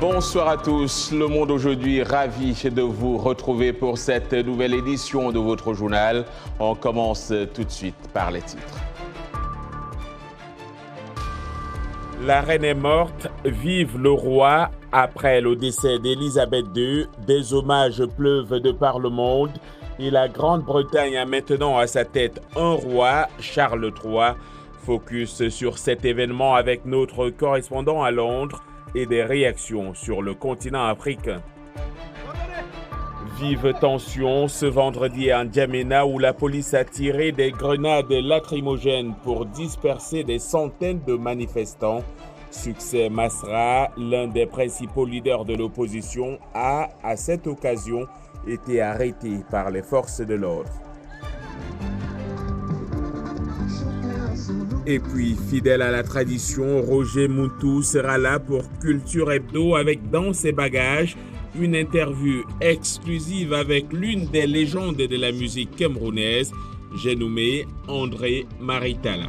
Bonsoir à tous. Le Monde aujourd'hui, ravi de vous retrouver pour cette nouvelle édition de votre journal. On commence tout de suite par les titres. La reine est morte, vive le roi. Après le décès d'Élisabeth II, des hommages pleuvent de par le monde. Et la Grande-Bretagne a maintenant à sa tête un roi, Charles III. Focus sur cet événement avec notre correspondant à Londres et des réactions sur le continent africain. Vive tension ce vendredi à N'Djamena où la police a tiré des grenades lacrymogènes pour disperser des centaines de manifestants. Succès Masra, l'un des principaux leaders de l'opposition, a, à cette occasion, été arrêté par les forces de l'ordre. Et puis, fidèle à la tradition, Roger Moutou sera là pour Culture Hebdo avec dans ses bagages une interview exclusive avec l'une des légendes de la musique camerounaise, j'ai nommé André Maritala.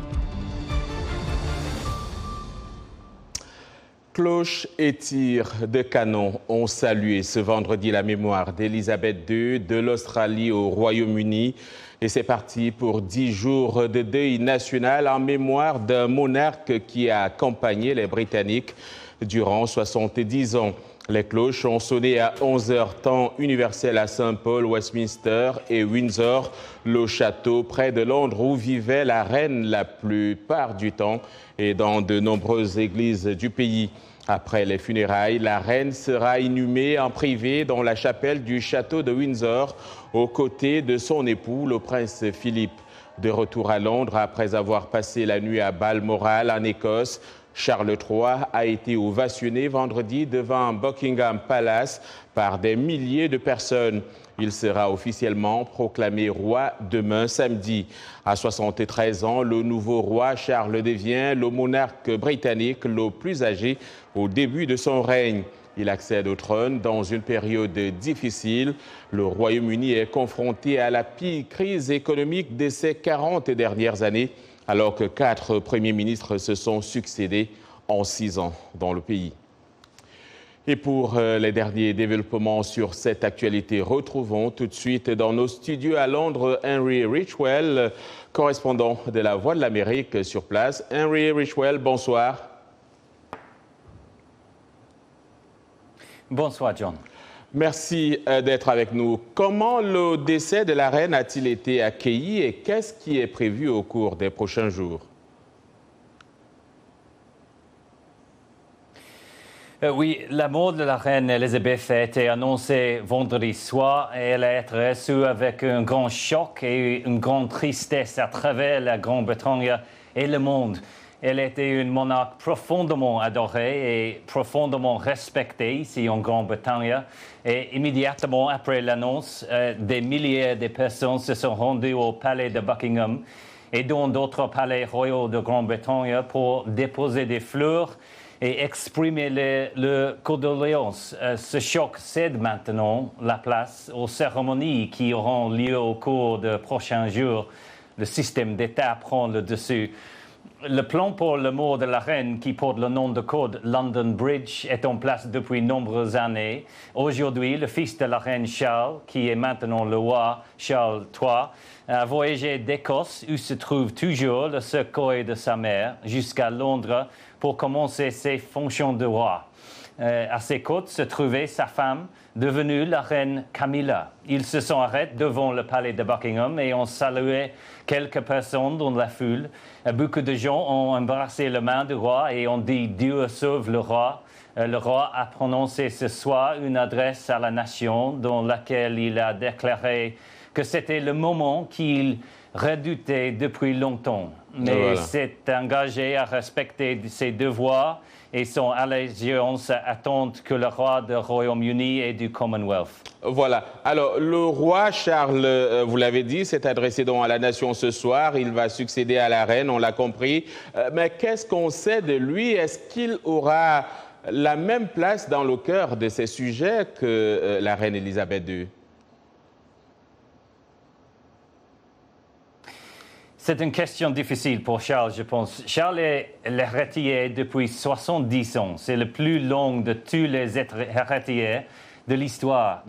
Cloches et tirs de canon ont salué ce vendredi la mémoire d'Élisabeth II de l'Australie au Royaume-Uni. Et c'est parti pour 10 jours de deuil national en mémoire d'un monarque qui a accompagné les Britanniques durant 70 ans. Les cloches ont sonné à 11h temps universel à Saint-Paul, Westminster et Windsor, le château près de Londres où vivait la reine la plupart du temps et dans de nombreuses églises du pays. Après les funérailles, la reine sera inhumée en privé dans la chapelle du château de Windsor aux côtés de son époux, le prince Philippe. De retour à Londres après avoir passé la nuit à Balmoral en Écosse, Charles III a été ovationné vendredi devant Buckingham Palace par des milliers de personnes. Il sera officiellement proclamé roi demain samedi. À 73 ans, le nouveau roi Charles devient le monarque britannique le plus âgé au début de son règne. Il accède au trône dans une période difficile. Le Royaume-Uni est confronté à la pire crise économique de ces 40 dernières années, alors que 4 premiers ministres se sont succédés en 6 ans dans le pays. Et pour les derniers développements sur cette actualité, retrouvons tout de suite dans nos studios à Londres Henry Richwell, correspondant de la Voix de l'Amérique sur place. Henry Richwell, bonsoir. Bonsoir, John. Merci d'être avec nous. Comment le décès de la reine a-t-il été accueilli et qu'est-ce qui est prévu au cours des prochains jours? Oui, la mort de la reine Elisabeth a été annoncée vendredi soir et elle a été reçue avec un grand choc et une grande tristesse à travers la Grande-Bretagne et le monde. Elle était une monarque profondément adorée et profondément respectée ici en Grande-Bretagne. Et immédiatement après l'annonce, des milliers de personnes se sont rendues au palais de Buckingham et dans d'autres palais royaux de Grande-Bretagne pour déposer des fleurs et exprimer le condoléances. Ce choc cède maintenant la place aux cérémonies qui auront lieu au cours des prochains jours. Le système d'État prend le dessus. Le plan pour la mort de la reine, qui porte le nom de code London Bridge, est en place depuis de nombreuses années. Aujourd'hui, le fils de la reine Charles, qui est maintenant le roi Charles III, a voyagé d'Écosse, où se trouve toujours le cercueil de sa mère, jusqu'à Londres pour commencer ses fonctions de roi. À ses côtés se trouvait sa femme, devenue la reine Camilla. Ils se sont arrêtés devant le palais de Buckingham et ont salué quelques personnes dans la foule. Beaucoup de gens ont embrassé la main du roi et ont dit « Dieu sauve le roi ». Le roi a prononcé ce soir une adresse à la nation dans laquelle il a déclaré que c'était le moment qu'il redoutait depuis longtemps. Mais s'est engagé à respecter ses devoirs et son allégeance attente que le roi du Royaume-Uni et du Commonwealth. Voilà. Alors, le roi Charles, vous l'avez dit, s'est adressé donc à la nation ce soir. Il va succéder à la reine, on l'a compris. Mais qu'est-ce qu'on sait de lui? Est-ce qu'il aura la même place dans le cœur de ces sujets que la reine Elisabeth II? C'est une question difficile pour Charles, je pense. Charles est l'héritier depuis 70 ans. C'est le plus long de tous les héritiers de l'histoire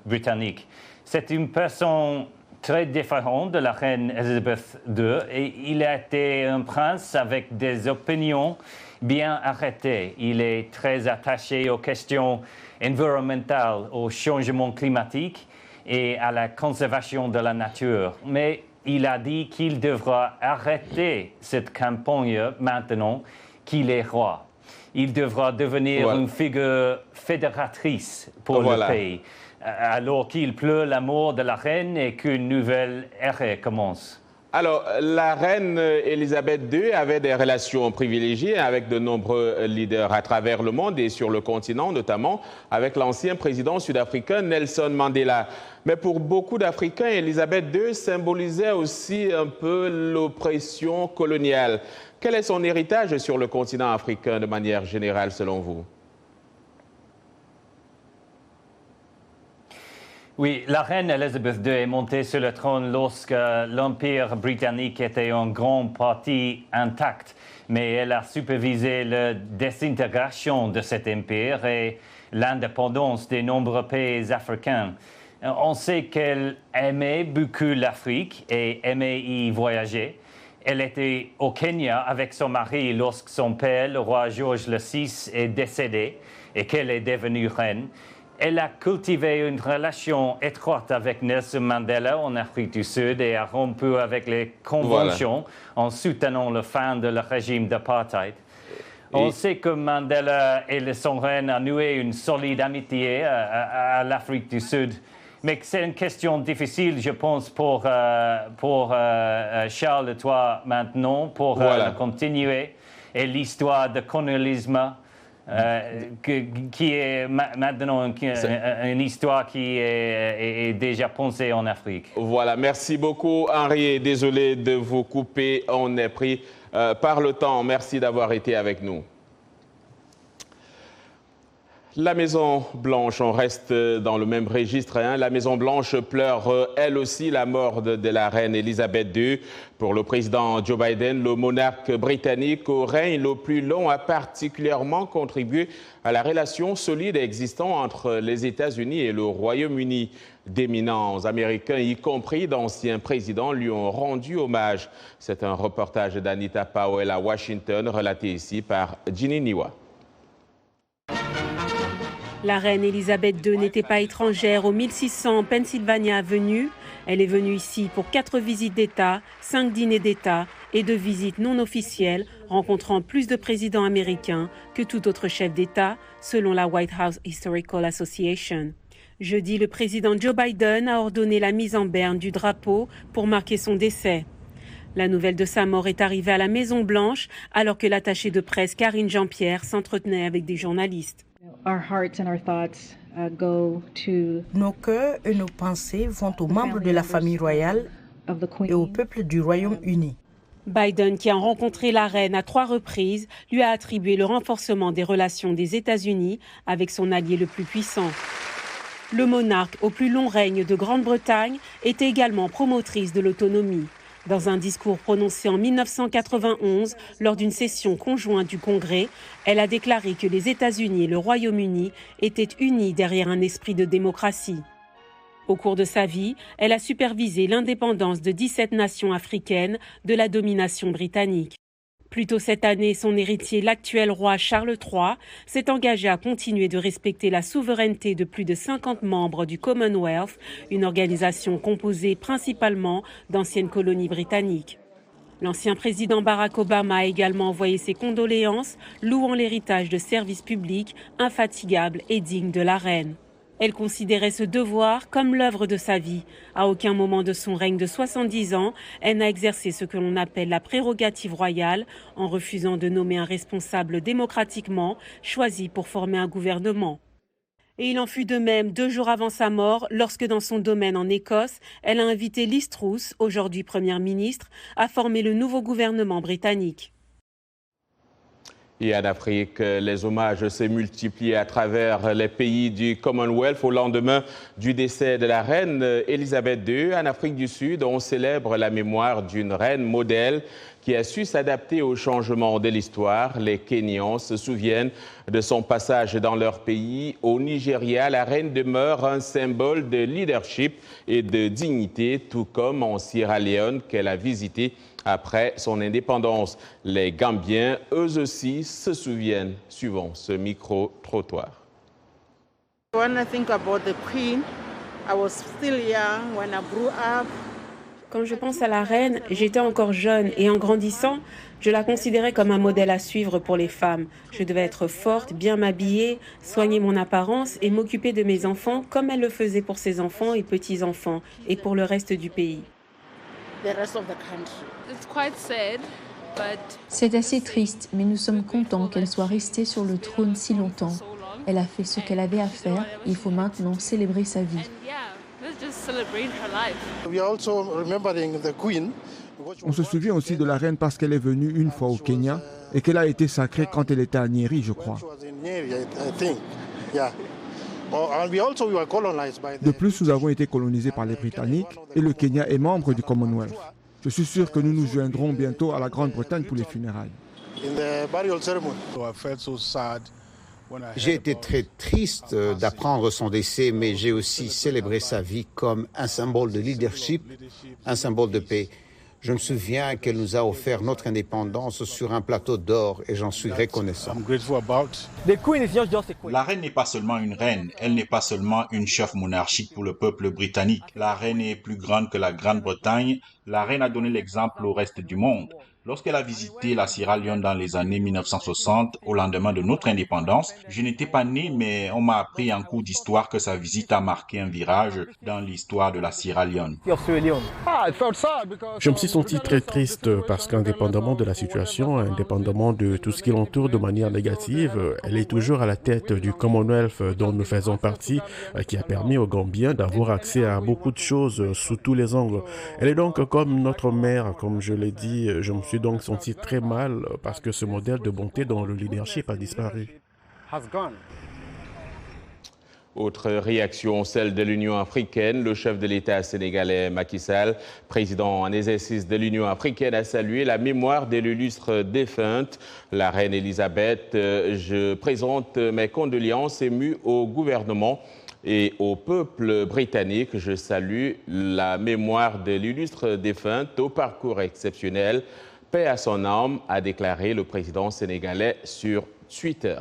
britannique. C'est une personne très différente de la reine Elizabeth II et il a été un prince avec des opinions bien arrêtées. Il est très attaché aux questions environnementales, au changement climatique et à la conservation de la nature. Mais il a dit qu'il devra arrêter cette campagne maintenant qu'il est roi. Il devra devenir une figure fédératrice pour le pays, alors qu'il pleut la mort de la reine et qu'une nouvelle ère commence. Alors, la reine Elisabeth II avait des relations privilégiées avec de nombreux leaders à travers le monde et sur le continent, notamment avec l'ancien président sud-africain Nelson Mandela. Mais pour beaucoup d'Africains, Elisabeth II symbolisait aussi un peu l'oppression coloniale. Quel est son héritage sur le continent africain de manière générale, selon vous? Oui, la reine Elizabeth II est montée sur le trône lorsque l'Empire britannique était en grande partie intact, mais elle a supervisé la désintégration de cet empire et l'indépendance des nombreux pays africains. On sait qu'elle aimait beaucoup l'Afrique et aimait y voyager. Elle était au Kenya avec son mari lorsque son père, le roi George VI, est décédé et qu'elle est devenue reine. Elle a cultivé une relation étroite avec Nelson Mandela en Afrique du Sud et a rompu avec les conventions en soutenant la fin de le régime d'apartheid. On sait que Mandela et son reine ont noué une solide amitié à l'Afrique du Sud. Mais c'est une question difficile, je pense, pour Charles III maintenant, pour continuer. Et l'histoire du colonialisme, qui est maintenant une histoire qui est déjà pensée en Afrique. Voilà, merci beaucoup Henri. Désolé de vous couper, on est pris par le temps. Merci d'avoir été avec nous. La Maison-Blanche, on reste dans le même registre. La Maison-Blanche pleure, elle aussi, la mort de la reine Elisabeth II. Pour le président Joe Biden, le monarque britannique au règne le plus long a particulièrement contribué à la relation solide existant entre les États-Unis et le Royaume-Uni. D'éminents Américains, y compris d'anciens présidents, lui ont rendu hommage. C'est un reportage d'Anita Powell à Washington, relaté ici par Ginny Niwa. La reine Elisabeth II n'était pas étrangère au 1600 Pennsylvania Avenue. Elle est venue ici pour 4 visites d'État, 5 dîners d'État et 2 visites non officielles, rencontrant plus de présidents américains que tout autre chef d'État, selon la White House Historical Association. Jeudi, le président Joe Biden a ordonné la mise en berne du drapeau pour marquer son décès. La nouvelle de sa mort est arrivée à la Maison-Blanche alors que l'attachée de presse Karine Jean-Pierre s'entretenait avec des journalistes. Nos cœurs et nos pensées vont aux membres de la famille royale et au peuple du Royaume-Uni. Biden, qui a rencontré la reine à 3 reprises, lui a attribué le renforcement des relations des États-Unis avec son allié le plus puissant. Le monarque au plus long règne de Grande-Bretagne était également promotrice de l'autonomie. Dans un discours prononcé en 1991 lors d'une session conjointe du Congrès, elle a déclaré que les États-Unis et le Royaume-Uni étaient unis derrière un esprit de démocratie. Au cours de sa vie, elle a supervisé l'indépendance de 17 nations africaines de la domination britannique. Plus tôt cette année, son héritier, l'actuel roi Charles III, s'est engagé à continuer de respecter la souveraineté de plus de 50 membres du Commonwealth, une organisation composée principalement d'anciennes colonies britanniques. L'ancien président Barack Obama a également envoyé ses condoléances, louant l'héritage de services publics infatigables et dignes de la reine. Elle considérait ce devoir comme l'œuvre de sa vie. À aucun moment de son règne de 70 ans, elle n'a exercé ce que l'on appelle la prérogative royale, en refusant de nommer un responsable démocratiquement choisi pour former un gouvernement. Et il en fut de même 2 jours avant sa mort, lorsque dans son domaine en Écosse, elle a invité Liz Truss, aujourd'hui première ministre, à former le nouveau gouvernement britannique. Et en Afrique, les hommages se multiplient à travers les pays du Commonwealth au lendemain du décès de la reine Elisabeth II. En Afrique du Sud, on célèbre la mémoire d'une reine modèle qui a su s'adapter aux changements de l'histoire. Les Kenyans se souviennent de son passage dans leur pays. Au Nigeria, la reine demeure un symbole de leadership et de dignité, tout comme en Sierra Leone qu'elle a visité après son indépendance. Les Gambiens, eux aussi, se souviennent. Suivant ce micro-trottoir. Quand je pense à la reine, j'étais encore jeune et en grandissant, je la considérais comme un modèle à suivre pour les femmes. Je devais être forte, bien m'habiller, soigner mon apparence et m'occuper de mes enfants comme elle le faisait pour ses enfants et petits-enfants et pour le reste du pays. C'est assez triste, mais nous sommes contents qu'elle soit restée sur le trône si longtemps. Elle a fait ce qu'elle avait à faire, il faut maintenant célébrer sa vie. On se souvient aussi de la reine parce qu'elle est venue une fois au Kenya et qu'elle a été sacrée quand elle était à Nyeri, je crois. De plus, nous avons été colonisés par les Britanniques et le Kenya est membre du Commonwealth. Je suis sûr que nous nous joindrons bientôt à la Grande-Bretagne pour les funérailles. J'ai été très triste d'apprendre son décès, mais j'ai aussi célébré sa vie comme un symbole de leadership, un symbole de paix. Je me souviens qu'elle nous a offert notre indépendance sur un plateau d'or et j'en suis reconnaissant. La reine n'est pas seulement une reine, elle n'est pas seulement une chef monarchique pour le peuple britannique. La reine est plus grande que la Grande-Bretagne. La reine a donné l'exemple au reste du monde. Lorsqu'elle a visité la Sierra Leone dans les années 1960, au lendemain de notre indépendance, je n'étais pas né, mais on m'a appris en cours d'histoire que sa visite a marqué un virage dans l'histoire de la Sierra Leone. Je me suis senti très triste parce qu'indépendamment de la situation, indépendamment de tout ce qui l'entoure de manière négative, elle est toujours à la tête du Commonwealth dont nous faisons partie, qui a permis aux Gambiens d'avoir accès à beaucoup de choses sous tous les angles. Elle est donc comme notre mère, comme je l'ai dit, je me suis donc senti très mal parce que ce modèle de bonté dans le leadership a disparu. Autre réaction, celle de l'Union africaine. Le chef de l'État sénégalais Macky Sall, président en exercice de l'Union africaine, a salué la mémoire de l'illustre défunte, la reine Elisabeth. Je présente mes condoléances émues au gouvernement et au peuple britannique. Je salue la mémoire de l'illustre défunte au parcours exceptionnel. Paix à son âme, a déclaré le président sénégalais sur Twitter.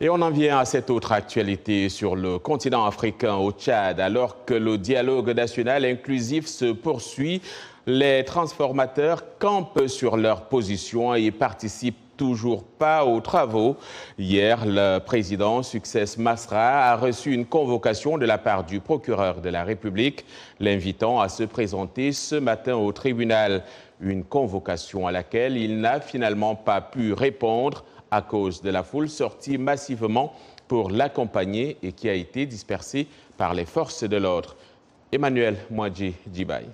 Et on en vient à cette autre actualité sur le continent africain, au Tchad. Alors que le dialogue national inclusif se poursuit, les transformateurs campent sur leur position et participent toujours pas aux travaux. Hier, le président Succès Masra a reçu une convocation de la part du procureur de la République, l'invitant à se présenter ce matin au tribunal. Une convocation à laquelle il n'a finalement pas pu répondre à cause de la foule sortie massivement pour l'accompagner et qui a été dispersée par les forces de l'ordre. Emmanuel Mouadji Djibaï.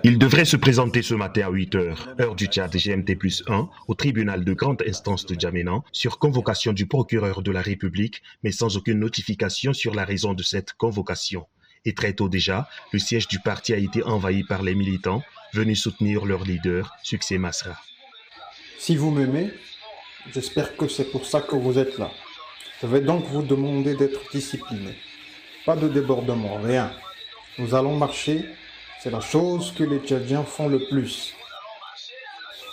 Il devrait se présenter ce matin à 8h, heure du Tchad GMT+1, au tribunal de grande instance de N'Djamena, sur convocation du procureur de la République, mais sans aucune notification sur la raison de cette convocation. Et très tôt déjà, le siège du parti a été envahi par les militants, venus soutenir leur leader, Succès Masra. Si vous m'aimez, j'espère que c'est pour ça que vous êtes là. Je vais donc vous demander d'être discipliné. Pas de débordement, rien. Nous allons marcher. C'est la chose que les Tchadiens font le plus.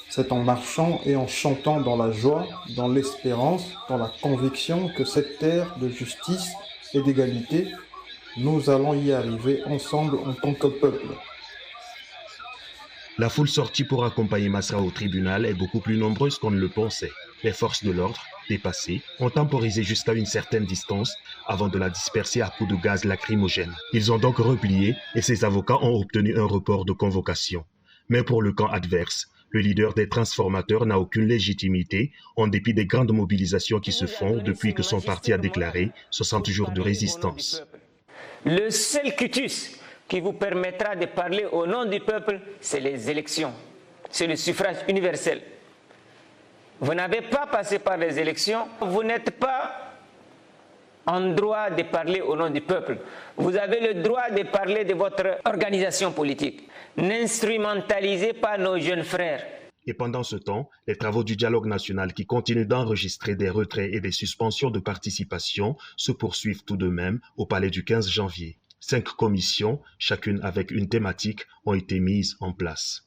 C'est en marchant et en chantant dans la joie, dans l'espérance, dans la conviction que cette terre de justice et d'égalité, nous allons y arriver ensemble en tant que peuple. La foule sortie pour accompagner Masra au tribunal est beaucoup plus nombreuse qu'on ne le pensait. Les forces de l'ordre, dépassées, ont temporisé jusqu'à une certaine distance avant de la disperser à coups de gaz lacrymogène. Ils ont donc replié et ses avocats ont obtenu un report de convocation. Mais pour le camp adverse, le leader des transformateurs n'a aucune légitimité en dépit des grandes mobilisations qui se font depuis que son parti a déclaré 60 jours de résistance. Le seul quitus qui vous permettra de parler au nom du peuple, c'est les élections, c'est le suffrage universel. Vous n'avez pas passé par les élections, vous n'êtes pas en droit de parler au nom du peuple. Vous avez le droit de parler de votre organisation politique. N'instrumentalisez pas nos jeunes frères. Et pendant ce temps, les travaux du dialogue national qui continuent d'enregistrer des retraits et des suspensions de participation se poursuivent tout de même au palais du 15 janvier. 5 commissions, chacune avec une thématique, ont été mises en place.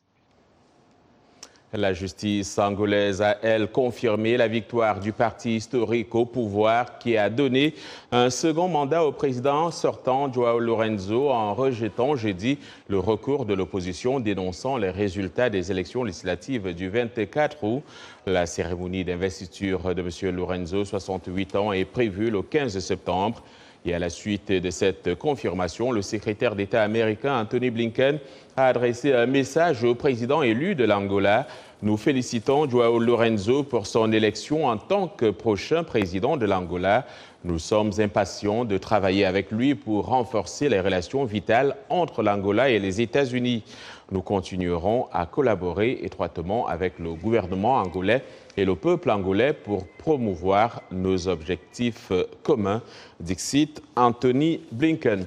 La justice angolaise a, elle, confirmé la victoire du parti historique au pouvoir qui a donné un second mandat au président sortant João Lourenço en rejetant jeudi le recours de l'opposition dénonçant les résultats des élections législatives du 24 août. La cérémonie d'investiture de M. Lourenço, 68 ans, est prévue le 15 septembre. Et à la suite de cette confirmation, le secrétaire d'État américain Anthony Blinken a adressé un message au président élu de l'Angola. Nous félicitons João Lourenço pour son élection en tant que prochain président de l'Angola. Nous sommes impatients de travailler avec lui pour renforcer les relations vitales entre l'Angola et les États-Unis. Nous continuerons à collaborer étroitement avec le gouvernement angolais et le peuple angolais pour promouvoir nos objectifs communs, dixit Anthony Blinken.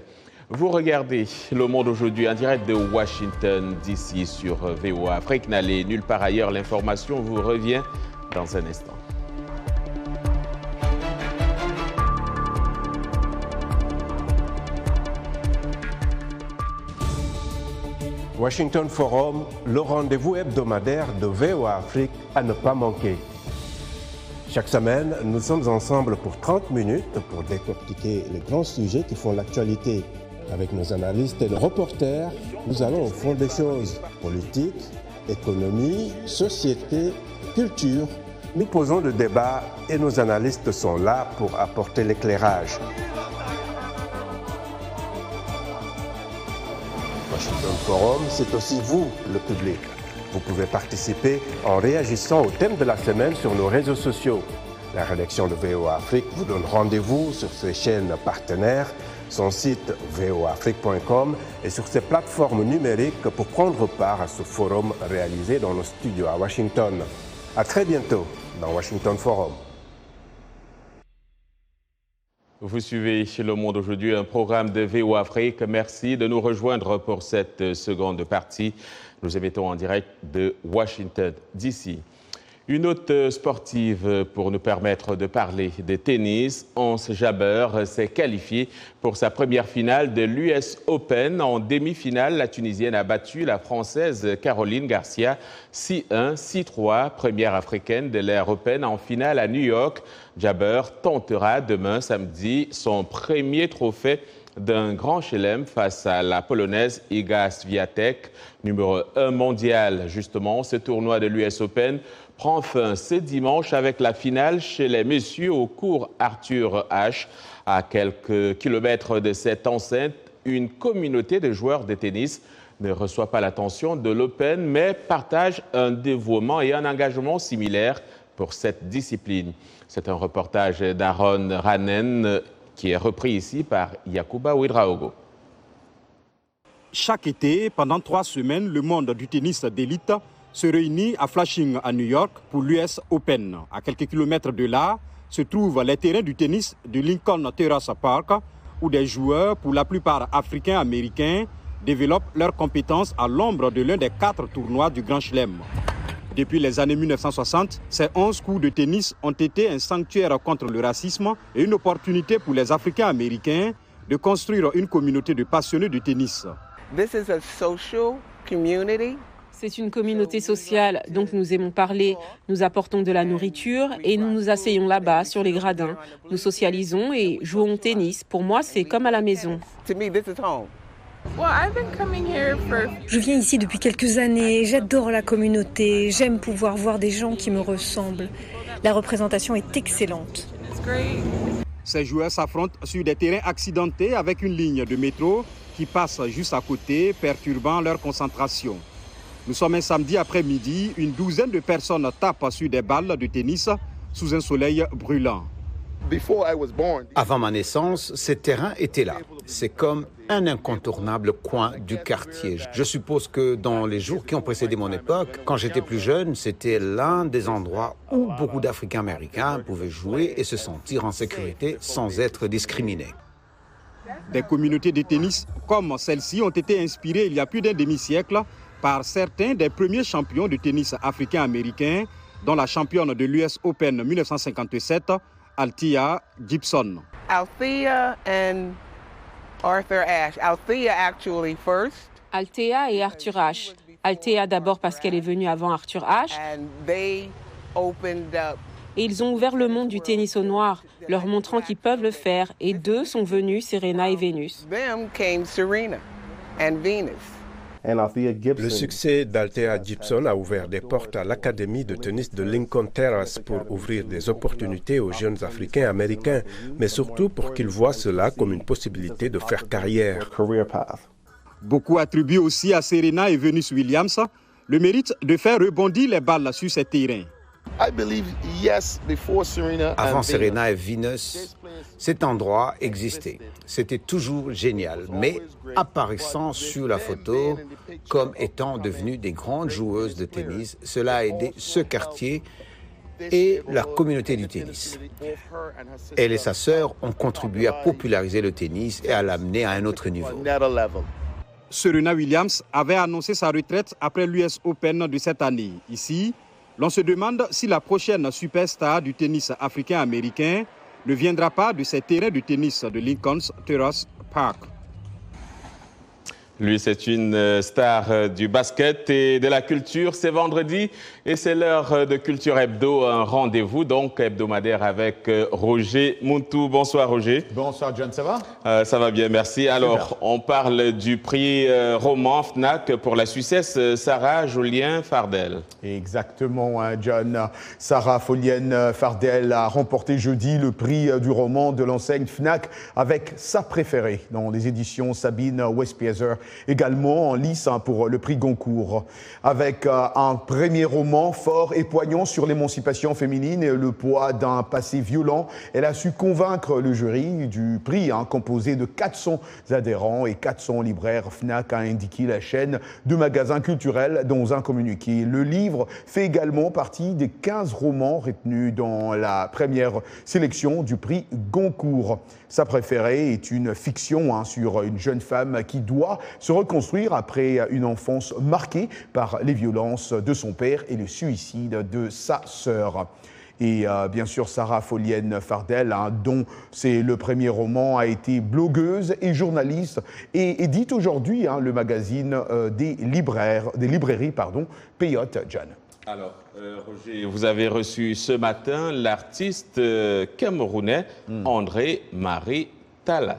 Vous regardez Le Monde aujourd'hui en direct de Washington, D.C. sur VOA Afrique. N'allez nulle part ailleurs, l'information vous revient dans un instant. Washington Forum, le rendez-vous hebdomadaire de VOA Afrique à ne pas manquer. Chaque semaine, nous sommes ensemble pour 30 minutes pour décortiquer les grands sujets qui font l'actualité. Avec nos analystes et nos reporters, nous allons au fond des choses. Politique, économie, société, culture. Nous posons le débat et nos analystes sont là pour apporter l'éclairage. Washington Forum, c'est aussi vous, le public. Vous pouvez participer en réagissant au thème de la semaine sur nos réseaux sociaux. La rédaction de VOA Afrique vous donne rendez-vous sur ses chaînes partenaires, son site voafrique.com et sur ses plateformes numériques pour prendre part à ce forum réalisé dans nos studios à Washington. À très bientôt dans Washington Forum. Vous suivez Le Monde aujourd'hui, un programme de VOA Afrique. Merci de nous rejoindre pour cette seconde partie. Nous émettons en direct de Washington, D.C. Une note sportive pour nous permettre de parler de tennis. Ons Jabeur s'est qualifiée pour sa première finale de l'US Open. En demi-finale, la Tunisienne a battu la Française Caroline Garcia 6-1, 6-3, première africaine de l'ère Open en finale à New York. Jabeur tentera demain samedi son premier trophée d'un grand chelem face à la Polonaise Iga Swiatek, numéro 1 mondial. Justement, ce tournoi de l'US Open prend fin ce dimanche avec la finale chez les messieurs au cours Arthur Ashe. À quelques kilomètres de cette enceinte, une communauté de joueurs de tennis ne reçoit pas l'attention de l'Open, mais partage un dévouement et un engagement similaires pour cette discipline. C'est un reportage d'Aaron Ranen qui est repris ici par Yacouba Ouedraogo. Chaque été, pendant 3 semaines, le monde du tennis d'élite se réunit à Flushing, à New York, pour l'US Open. À quelques kilomètres de là, se trouvent les terrains du tennis de Lincoln Terrace Park, où des joueurs, pour la plupart africains-américains, développent leurs compétences à l'ombre de l'un des 4 tournois du Grand Chelem. Depuis les années 1960, ces 11 cours de tennis ont été un sanctuaire contre le racisme et une opportunité pour les Africains-américains de construire une communauté de passionnés de tennis. This is a social community. C'est une communauté sociale, donc nous aimons parler, nous apportons de la nourriture et nous nous asseyons là-bas sur les gradins. Nous socialisons et jouons au tennis. Pour moi, c'est comme à la maison. Je viens ici depuis quelques années, j'adore la communauté, j'aime pouvoir voir des gens qui me ressemblent. La représentation est excellente. Ces joueurs s'affrontent sur des terrains accidentés avec une ligne de métro qui passe juste à côté, perturbant leur concentration. Nous sommes un samedi après-midi, une douzaine de personnes tapent sur des balles de tennis sous un soleil brûlant. Avant ma naissance, ces terrains étaient là. C'est comme un incontournable coin du quartier. Je suppose que dans les jours qui ont précédé mon époque, quand j'étais plus jeune, c'était l'un des endroits où beaucoup d'Africains-Américains pouvaient jouer et se sentir en sécurité sans être discriminés. Des communautés de tennis comme celle-ci ont été inspirées il y a plus d'un demi-siècle par certains des premiers champions de tennis africains-américains, dont la championne de l'US Open 1957, Althea Gibson. Althea and Arthur Ashe. Althea actually first. Althea et Arthur Ashe. Althea d'abord parce qu'elle est venue avant Arthur Ashe. And they opened up. Et ils ont ouvert le monde du tennis au noir, leur montrant qu'ils peuvent le faire. Et d'eux sont venus Serena et Venus. Them came Serena and Venus. Le succès d'Althea Gibson a ouvert des portes à l'Académie de tennis de Lincoln Terrace pour ouvrir des opportunités aux jeunes Africains américains, mais surtout pour qu'ils voient cela comme une possibilité de faire carrière. Beaucoup attribuent aussi à Serena et Venus Williams le mérite de faire rebondir les balles sur ces terrains. Avant Serena et Venus, cet endroit existait. C'était toujours génial, mais apparaissant sur la photo comme étant devenues des grandes joueuses de tennis, cela a aidé ce quartier et la communauté du tennis. Elle et sa sœur ont contribué à populariser le tennis et à l'amener à un autre niveau. Serena Williams avait annoncé sa retraite après l'US Open de cette année. Ici, l'on se demande si la prochaine superstar du tennis africain-américain ne viendra pas de ces terrains de tennis de Lincoln's Terrace Park. Lui, c'est une star du basket et de la culture. C'est vendredi et c'est l'heure de Culture Hebdo, un rendez-vous donc hebdomadaire avec Roger Mountou. Bonsoir Roger. Bonsoir John, ça va? Ça va bien, merci. Alors, on parle du prix roman FNAC pour la Suissesse Sarah Follien-Fardel. Exactement, John. Sarah Follien-Fardel a remporté jeudi le prix du roman de l'enseigne FNAC avec sa préférée dans les éditions Sabine Westpieser. Également en lice pour le prix Goncourt, avec un premier roman fort et poignant sur l'émancipation féminine et le poids d'un passé violent. Elle a su convaincre le jury du prix, composé de 400 adhérents et 400 libraires. FNAC a indiqué la chaîne de magasins culturels dans un communiqué. Le livre fait également partie des 15 romans retenus dans la première sélection du prix Goncourt. Sa préférée est une fiction sur une jeune femme qui doit se reconstruire après une enfance marquée par les violences de son père et le suicide de sa sœur. Et bien sûr, Sarah Follien-Fardel, dont c'est le premier roman, a été blogueuse et journaliste et édite aujourd'hui le magazine des librairies, Peyote, John. Alors, Roger, vous avez reçu ce matin l'artiste camerounais André-Marie Talla.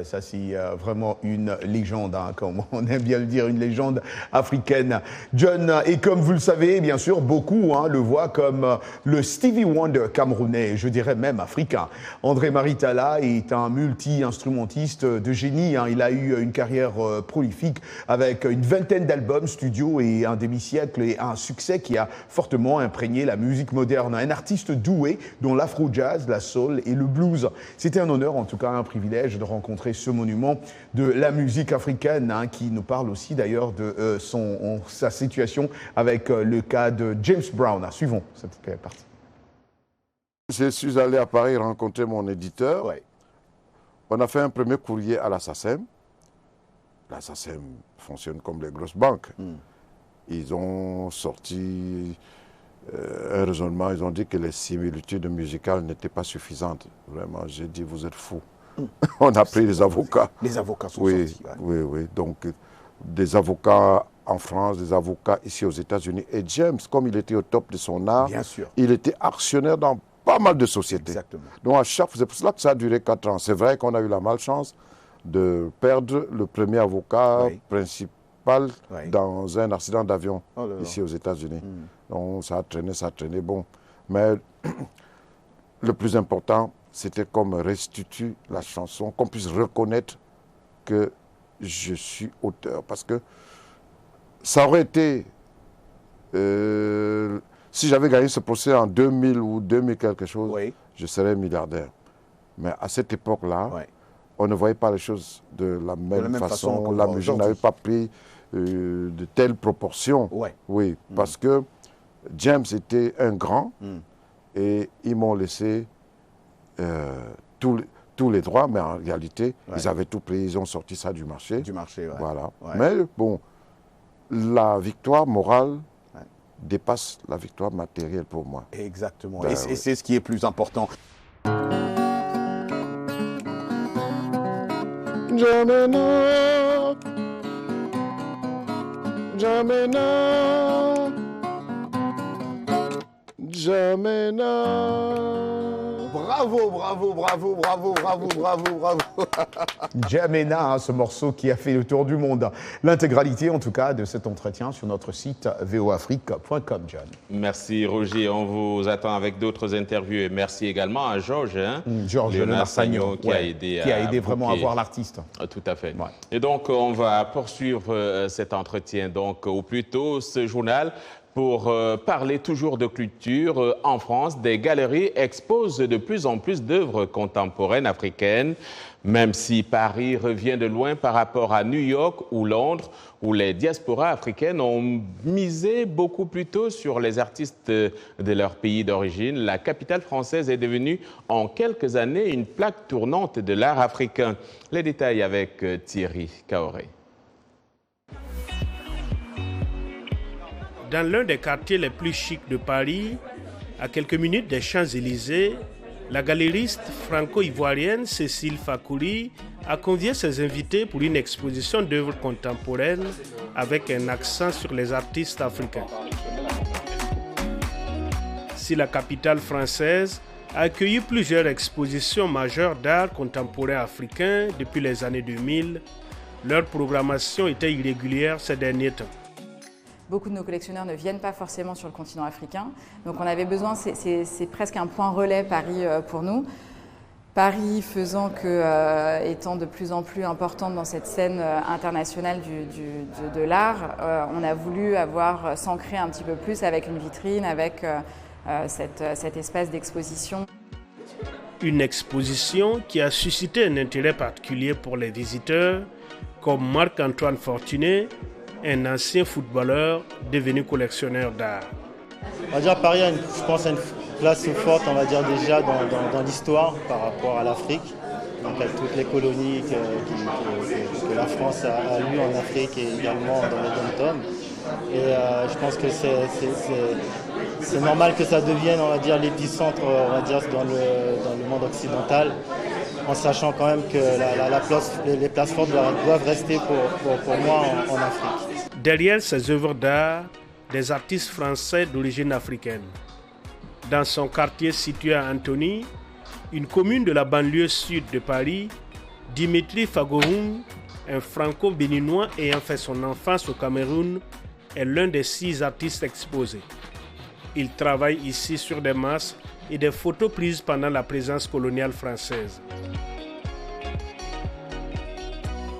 Ça, c'est vraiment une légende, comme on aime bien le dire, une légende africaine. John, et comme vous le savez, bien sûr, beaucoup le voient comme le Stevie Wonder camerounais, je dirais même africain. André-Marie Talla est un multi-instrumentiste de génie. Il a eu une carrière prolifique avec une vingtaine d'albums studio et un demi-siècle et un succès qui a fortement imprégné la musique moderne. Un artiste doué dont l'afro-jazz, la soul et le blues. C'était un honneur, en tout cas un privilège de rencontrer ce monument de la musique africaine qui nous parle aussi d'ailleurs de sa situation avec le cas de James Brown. Suivons cette partie. Je suis allé à Paris rencontrer mon éditeur. Ouais. On a fait un premier courrier à la SACEM. La SACEM fonctionne comme les grosses banques. Ils ont sorti un raisonnement, ils ont dit que les similitudes musicales n'étaient pas suffisantes. Vraiment, j'ai dit, vous êtes fous. On a pris les avocats. Les avocats sont sortis. Oui. Donc, des avocats en France, des avocats ici aux États-Unis. Et James, comme il était au top de son art, il était actionnaire dans pas mal de sociétés. Exactement. Donc, à chaque fois, c'est pour cela que ça a duré 4 ans. C'est vrai qu'on a eu la malchance de perdre le premier avocat principal dans un accident d'avion ici aux États-Unis. Donc, ça a traîné, bon. Mais le plus important, c'était qu'on me restitue la chanson, qu'on puisse reconnaître que je suis auteur. Parce que ça aurait été, si j'avais gagné ce procès en 2000 ou 2000 quelque chose, je serais milliardaire. Mais à cette époque-là, on ne voyait pas les choses de la même façon. La musique n'avait pas pris de telles proportions. Oui, parce que James était un grand et ils m'ont laissé tous les droits, mais en réalité, ils avaient tout pris, ils ont sorti ça du marché. Voilà. Mais bon, la victoire morale dépasse la victoire matérielle pour moi. Exactement. Et c'est ce qui est plus important. Jamena, Jamena, Jamena. Bravo, bravo, bravo, bravo, bravo, bravo, bravo. Jamena, ce morceau qui a fait le tour du monde. L'intégralité, en tout cas, de cet entretien sur notre site voafrique.com, John. Merci, Roger. On vous attend avec d'autres interviews. Et merci également à Georges. Georges Lenarsagno, qui a aidé vraiment à voir l'artiste. Tout à fait. Ouais. Et donc, on va poursuivre cet entretien donc, au plus tôt, ce journal. Pour parler toujours de culture, en France, des galeries exposent de plus en plus d'œuvres contemporaines africaines, même si Paris revient de loin par rapport à New York ou Londres, où les diasporas africaines ont misé beaucoup plus tôt sur les artistes de leur pays d'origine. La capitale française est devenue en quelques années une plaque tournante de l'art africain. Les détails avec Thierry Kaoré. Dans l'un des quartiers les plus chics de Paris, à quelques minutes des Champs-Élysées, la galériste franco-ivoirienne Cécile Fakouri a convié ses invités pour une exposition d'œuvres contemporaines avec un accent sur les artistes africains. Si la capitale française a accueilli plusieurs expositions majeures d'art contemporain africain depuis les années 2000, leur programmation était irrégulière ces derniers temps. Beaucoup de nos collectionneurs ne viennent pas forcément sur le continent africain. Donc on avait besoin, c'est presque un point relais Paris pour nous. Paris faisant que, étant de plus en plus importante dans cette scène internationale de l'art, on a voulu s'ancrer un petit peu plus avec une vitrine, avec cet espace d'exposition. Une exposition qui a suscité un intérêt particulier pour les visiteurs, comme Marc-Antoine Fortuné, un ancien footballeur devenu collectionneur d'art. On va dire Paris a je pense, une place forte, on va dire déjà dans l'histoire par rapport à l'Afrique. Donc avec toutes les colonies que la France a eues en Afrique et également dans les dom-toms. Et je pense que c'est normal que ça devienne, on va dire, l'épicentre, on va dire, dans le monde occidental, en sachant quand même que les places fortes doivent rester pour moi en Afrique. Derrière ces œuvres d'art, des artistes français d'origine africaine. Dans son quartier situé à Antony, une commune de la banlieue sud de Paris, Dimitri Fagohoun, un franco-béninois ayant fait son enfance au Cameroun, est l'un des 6 artistes exposés. Il travaille ici sur des masques et des photos prises pendant la présence coloniale française.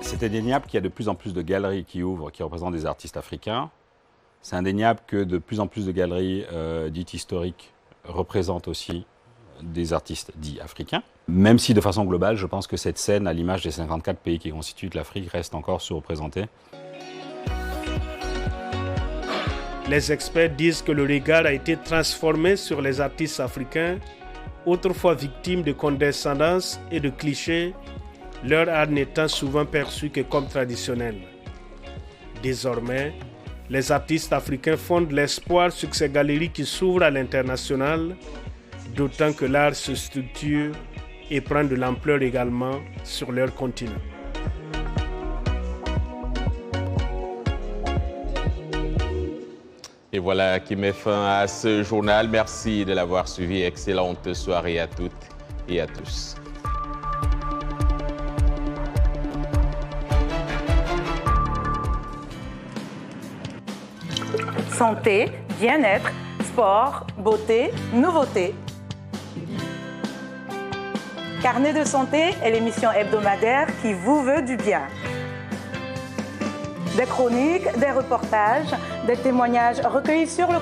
C'est indéniable qu'il y a de plus en plus de galeries qui ouvrent, qui représentent des artistes africains. C'est indéniable que de plus en plus de galeries dites historiques représentent aussi des artistes dits africains. Même si de façon globale, je pense que cette scène, à l'image des 54 pays qui constituent l'Afrique, reste encore sous-représentée. Les experts disent que le regard a été transformé sur les artistes africains, autrefois victimes de condescendance et de clichés, leur art n'étant souvent perçu que comme traditionnel. Désormais, les artistes africains fondent l'espoir sur ces galeries qui s'ouvrent à l'international, d'autant que l'art se structure et prend de l'ampleur également sur leur continent. Et voilà qui met fin à ce journal. Merci de l'avoir suivi. Excellente soirée à toutes et à tous. Santé, bien-être, sport, beauté, nouveauté. Carnet de santé est l'émission hebdomadaire qui vous veut du bien. Des chroniques, des reportages, des témoignages recueillis sur le